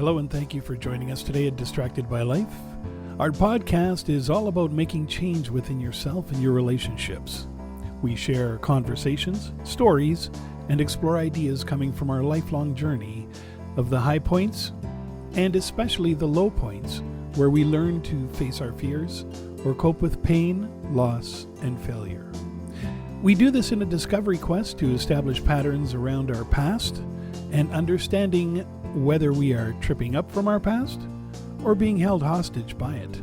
Hello and thank you for joining us today at Distracted by Life. Our podcast is all about making change within yourself and your relationships. We share conversations, stories, and explore ideas coming from our lifelong journey of the high points and especially the low points where we learn to face our fears or cope with pain, loss, and failure. We do this in a discovery quest to establish patterns around our past and understanding whether we are tripping up from our past or being held hostage by it.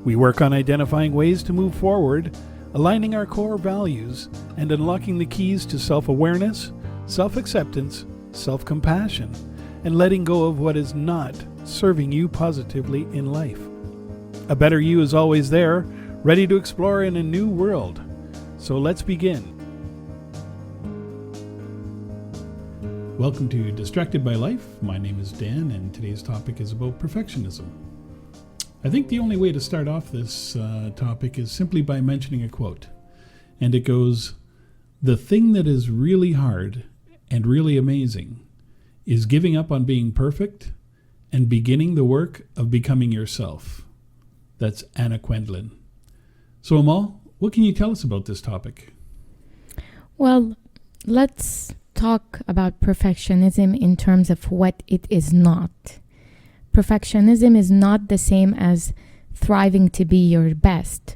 We work on identifying ways to move forward, aligning our core values, and unlocking the keys to self-awareness, self-acceptance, self-compassion, and letting go of what is not serving you positively in life. A better you is always there, ready to explore in a new world. So let's begin. Welcome to Distracted by Life. My name is Dan, and today's topic is about perfectionism. I think the only way to start off this topic is simply by mentioning a quote. And it goes, "The thing that is really hard and really amazing is giving up on being perfect and beginning the work of becoming yourself." That's Anna Quindlen. So Amal, what can you tell us about this topic? Well, let's talk about perfectionism in terms of what it is not. Perfectionism is not the same as thriving to be your best.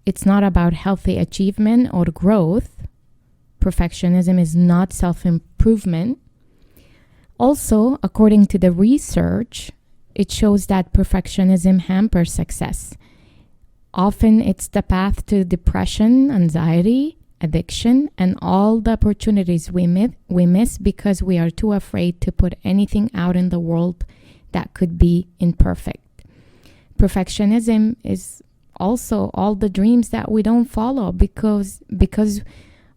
It's not about healthy achievement or growth. Perfectionism is not self-improvement. Also, according to the research, it shows that perfectionism hampers success. Often it's the path to depression, anxiety, addiction, and all the opportunities we miss because we are too afraid to put anything out in the world that could be imperfect. Perfectionism is also all the dreams that we don't follow because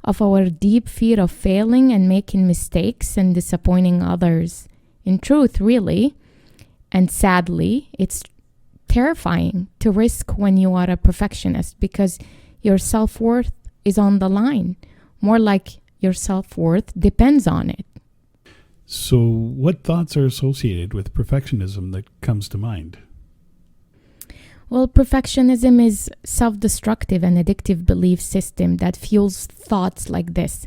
of our deep fear of failing and making mistakes and disappointing others. In truth, really, and sadly, it's terrifying to risk when you are a perfectionist because your self-worth is on the line. More like your self-worth depends on it. So what thoughts are associated with perfectionism that comes to mind? Well, perfectionism is self-destructive and addictive belief system that fuels thoughts like this.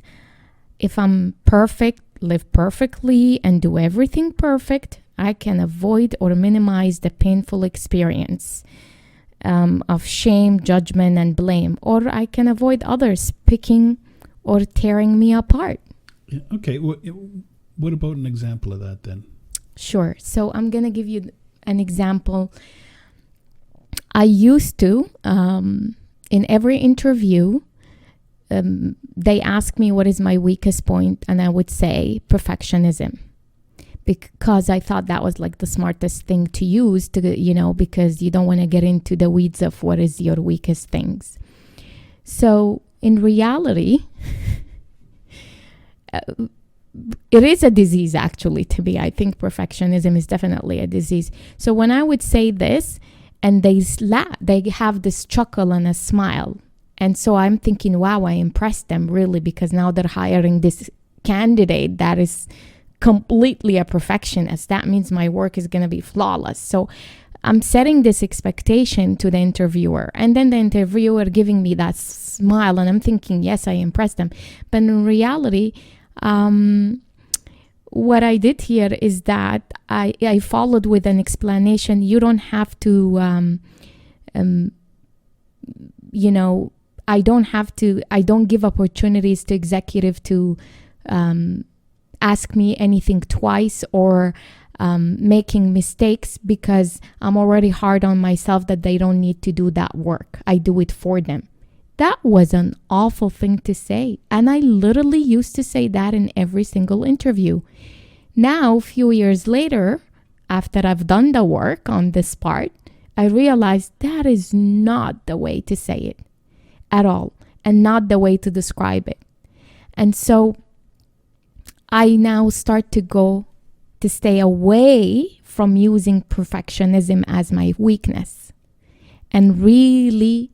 If I'm perfect, live perfectly, and do everything perfect, I can avoid or minimize the painful experience of shame, judgment, and blame. Or I can avoid others picking or tearing me apart. Yeah, okay, what about an example of that then? Sure. So I'm going to give you an example. I used to, in every interview, they ask me what is my weakest point, and I would say perfectionism. Because I thought that was like the smartest thing to use because you don't want to get into the weeds of what is your weakest things. So in reality, it is a disease actually to me. I think perfectionism is definitely a disease. So when I would say this and they have this chuckle and a smile. And so I'm thinking, wow, I impressed them really because now they're hiring this candidate that is completely a perfectionist. That means my work is going to be flawless. So I'm setting this expectation to the interviewer, and then the interviewer giving me that smile, and I'm thinking, yes, I impressed them. But in reality, what I did here is that I followed with an explanation. You don't have to, I don't give opportunities to executive to ask me anything twice or making mistakes because I'm already hard on myself that they don't need to do that work. I do it for them. That was an awful thing to say. And I literally used to say that in every single interview. Now, a few years later, after I've done the work on this part, I realized that is not the way to say it at all and not the way to describe it. And so I now start to stay away from using perfectionism as my weakness and really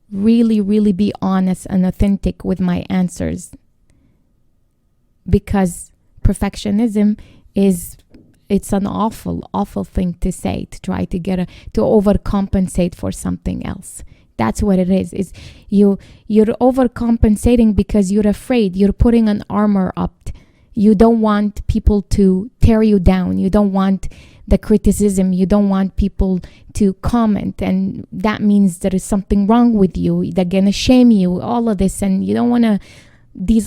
be honest and authentic with my answers, because perfectionism is It's an awful, awful thing to say, to try to to overcompensate for something else. That's what it is. You're overcompensating because you're afraid. You're putting an armor up. You don't want people to tear you down. You don't want the criticism. You don't want people to comment. And that means there is something wrong with you. They're going to shame you, all of this. And you don't want to,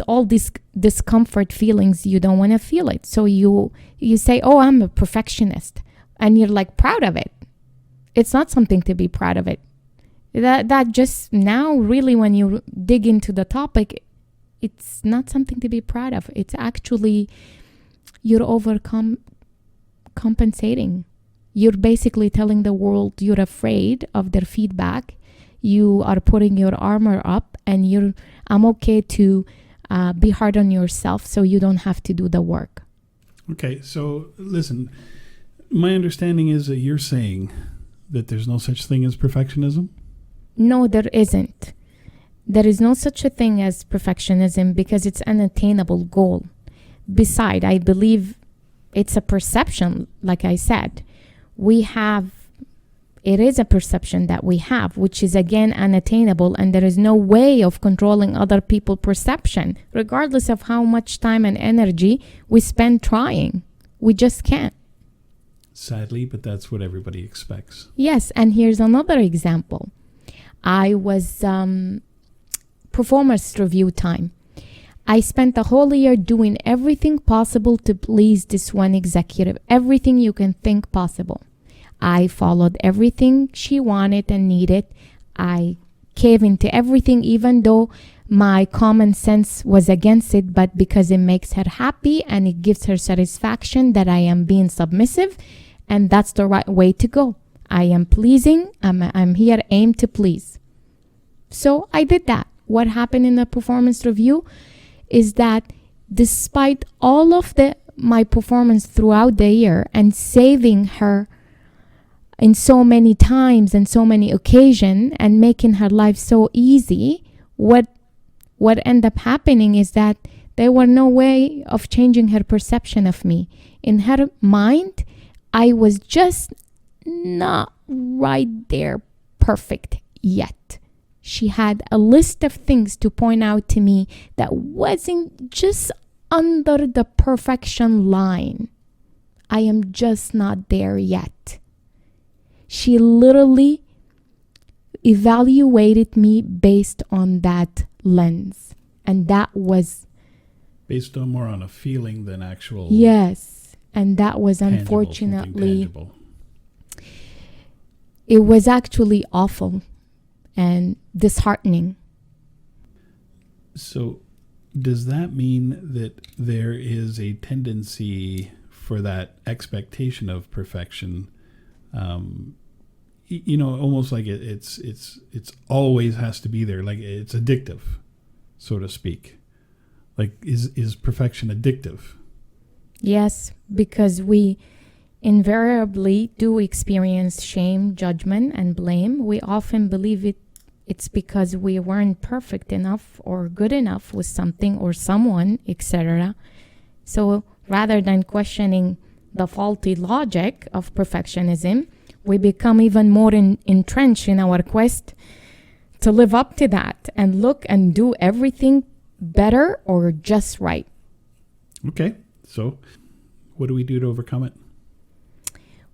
all these discomfort feelings, you don't want to feel it. So you say, oh, I'm a perfectionist. And you're like proud of it. It's not something to be proud of it. That just now, really, when you dig into the topic, it's not something to be proud of. It's actually, you're compensating. You're basically telling the world you're afraid of their feedback. You are putting your armor up, and I'm okay to be hard on yourself so you don't have to do the work. Okay, so listen, my understanding is that you're saying that there's no such thing as perfectionism? No, there isn't. There is no such a thing as perfectionism because it's an unattainable goal. Besides, I believe it's a perception, like I said. It is a perception that we have, which is again unattainable, and there is no way of controlling other people's perception, regardless of how much time and energy we spend trying. We just can't. Sadly, but that's what everybody expects. Yes, and here's another example. I was performance review time. I spent the whole year doing everything possible to please this one executive, everything you can think possible. I followed everything she wanted and needed. I gave into everything, even though my common sense was against it, but because it makes her happy and it gives her satisfaction that I am being submissive, and that's the right way to go. I am pleasing. I'm here aimed to please. So I did that. What happened in the performance review is that despite all of my performance throughout the year and saving her in so many times and so many occasions and making her life so easy, what ended up happening is that there were no way of changing her perception of me. In her mind, I was just not right there perfect yet. She had a list of things to point out to me that wasn't just under the perfection line. I am just not there yet. She literally evaluated me based on that lens. And that was... based on more on a feeling than actual... Yes. And that was unfortunately... it was actually awful and disheartening. So does that mean that there is a tendency for that expectation of perfection, almost like it's always has to be there, like it's addictive, so to speak? Like is perfection addictive? Yes, because we invariably do experience shame, judgment, and blame. We often believe it's because we weren't perfect enough or good enough with something or someone, etc. So rather than questioning the faulty logic of perfectionism, we become even more entrenched in our quest to live up to that and look and do everything better or just right. Okay, so what do we do to overcome it?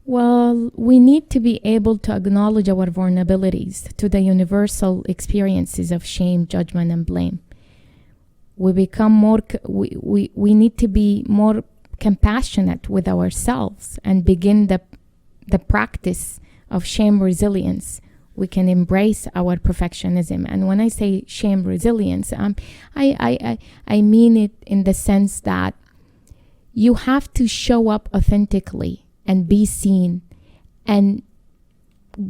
Well, we need to be able to acknowledge our vulnerabilities to the universal experiences of shame, judgment, and blame. We become more, we need to be more compassionate with ourselves and begin the practice of shame resilience. We can embrace our perfectionism. And when I say shame resilience, I mean it in the sense that you have to show up authentically and be seen and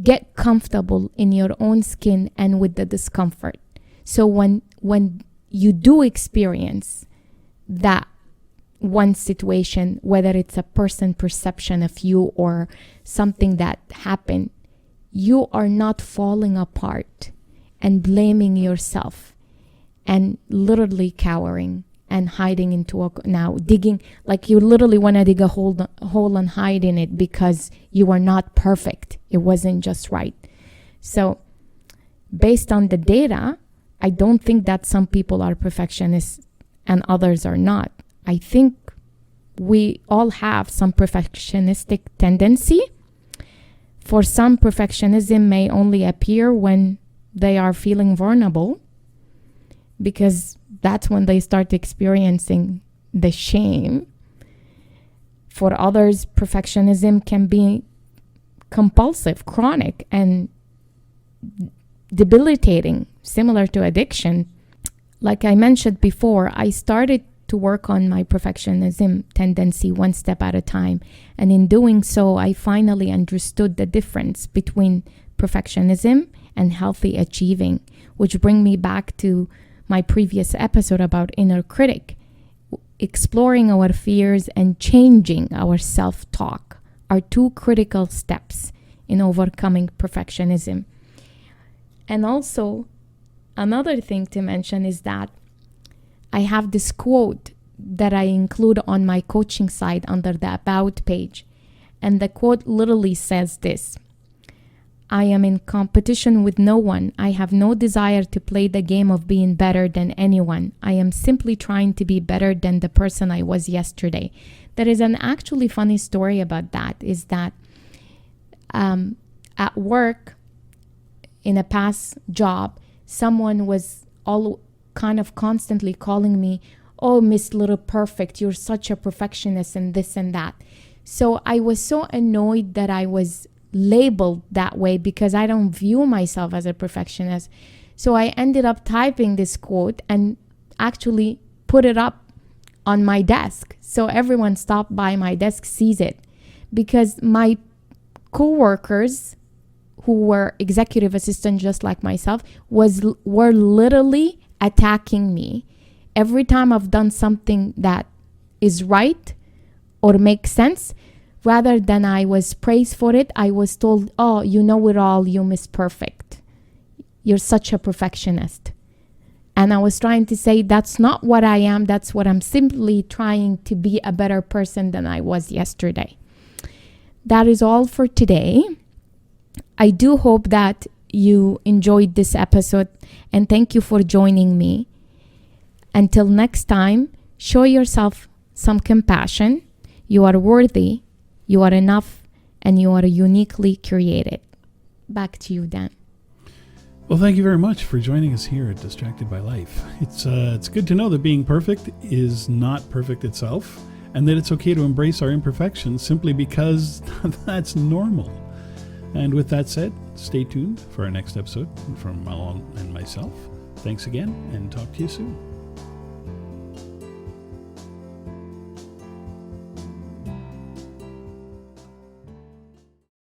get comfortable in your own skin and with the discomfort. So when you do experience that one situation, whether it's a person perception of you or something that happened, you are not falling apart and blaming yourself and literally cowering and hiding into now digging, like you literally want to dig a hole and hide in it because you are not perfect. It wasn't just right. So based on the data, I don't think that some people are perfectionists and others are not. I think we all have some perfectionistic tendency. For some, perfectionism may only appear when they are feeling vulnerable, because that's when they start experiencing the shame. For others, perfectionism can be compulsive, chronic, and debilitating, similar to addiction. Like I mentioned before, I started to work on my perfectionism tendency one step at a time. And in doing so, I finally understood the difference between perfectionism and healthy achieving, which bring me back to my previous episode about inner critic. Exploring our fears and changing our self-talk are two critical steps in overcoming perfectionism. And also, another thing to mention is that I have this quote that I include on my coaching site under the About page. And the quote literally says this: I am in competition with no one. I have no desire to play the game of being better than anyone. I am simply trying to be better than the person I was yesterday. There is an actually funny story about that, is that at work, in a past job, someone was all kind of constantly calling me, oh, Miss Little Perfect, you're such a perfectionist and this and that. So I was so annoyed that I was labeled that way because I don't view myself as a perfectionist. So I ended up typing this quote and actually put it up on my desk. So everyone stopped by my desk sees it, because my coworkers who were executive assistants just like myself were literally attacking me every time I've done something that is right or makes sense. Rather than I was praised for it, I was told, oh, you know it all, you Miss Perfect. You're such a perfectionist. And I was trying to say, that's not what I am. That's what I'm simply trying to be a better person than I was yesterday. That is all for today. I do hope that you enjoyed this episode, and thank you for joining me. Until next time, show yourself some compassion. You are worthy, you are enough, and you are uniquely created. Back to you, Dan. Well, thank you very much for joining us here at Distracted by Life. It's good to know that being perfect is not perfect itself, and that it's okay to embrace our imperfections simply because that's normal. And with that said, stay tuned for our next episode from Amal and myself. Thanks again, and talk to you soon.